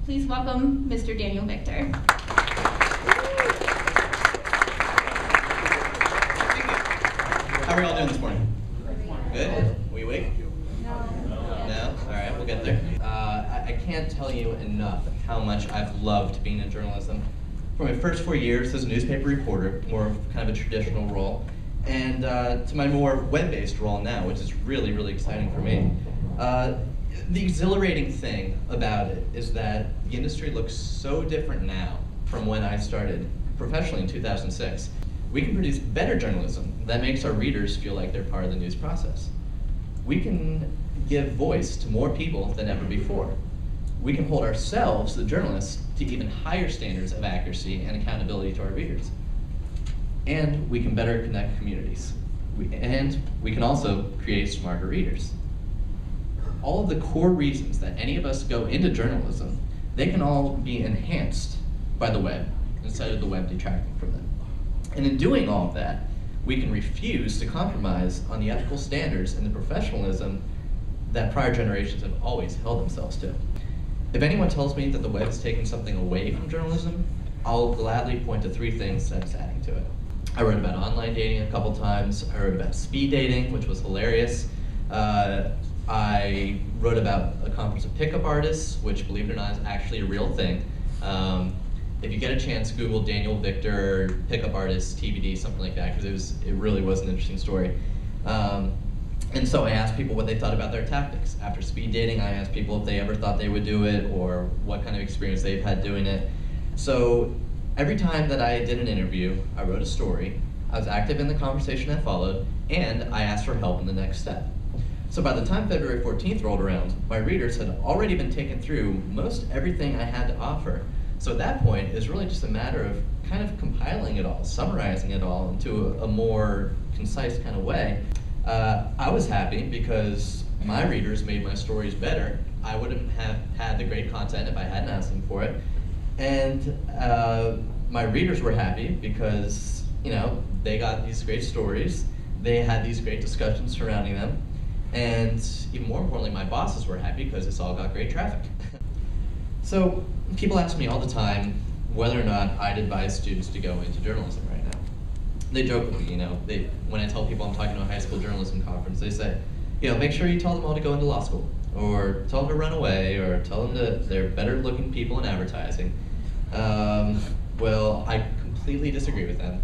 Please welcome Mr. Daniel Victor. How are y'all doing this morning? Good? We awake? No? All right, we'll get there. I can't tell you enough how much I've loved being in journalism. For my first 4 years as a newspaper reporter, more of kind of a traditional role, and to my more web-based role now, which is really, really exciting for me. The exhilarating thing about it is that the industry looks so different now from when I started professionally in 2006. We can produce better journalism that makes our readers feel like they're part of the news process. We can give voice to more people than ever before. We can hold ourselves, the journalists, to even higher standards of accuracy and accountability to our readers. And we can better connect communities. And we can also create smarter readers. All of the core reasons that any of us go into journalism, they can all be enhanced by the web instead of the web detracting from them. And in doing all of that, we can refuse to compromise on the ethical standards and the professionalism that prior generations have always held themselves to. If anyone tells me that the web is taking something away from journalism, I'll gladly point to 3 things that it's adding to it. I wrote about online dating a couple times. I wrote about speed dating, which was hilarious. I wrote about a conference of pickup artists, which, believe it or not, is actually a real thing. If you get a chance, Google Daniel Victor pickup artist TBD, something like that, because it really was an interesting story. And so I asked people what they thought about their tactics. After speed dating, I asked people if they ever thought they would do it or what kind of experience they've had doing it. So every time that I did an interview, I wrote a story, I was active in the conversation that followed, and I asked for help in the next step. So by the time February 14th rolled around, my readers had already been taken through most everything I had to offer. So at that point, it's really just a matter of kind of compiling it all, summarizing it all into a more concise kind of way. I was happy because my readers made my stories better. I wouldn't have had the great content if I hadn't asked them for it. And my readers were happy because, you know, they got these great stories, they had these great discussions surrounding them, and even more importantly, my bosses were happy because this all got great traffic. So people ask me all the time whether or not I'd advise students to go into journalism right now. They joke with me, you know, when I tell people I'm talking to a high school journalism conference, they say, you know, make sure you tell them all to go into law school, or tell them to run away, or tell them that they're better looking people in advertising. Well, I completely disagree with them,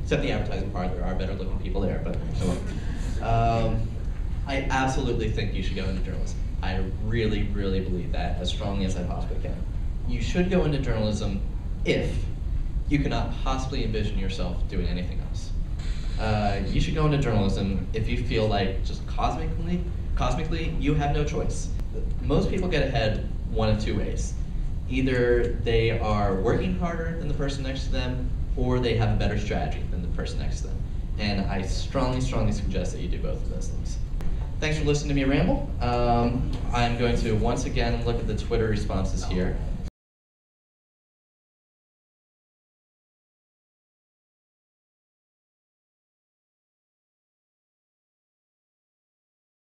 except the advertising part. There are better looking people there, but I absolutely think you should go into journalism. I really, really believe that as strongly as I possibly can. You should go into journalism if you cannot possibly envision yourself doing anything else. You should go into journalism if you feel like just cosmically, you have no choice. Most people get ahead one of 2 ways. Either they are working harder than the person next to them, or they have a better strategy than the person next to them. And I strongly, strongly suggest that you do both of those things. Thanks for listening to me ramble. I'm going to once again look at the Twitter responses here.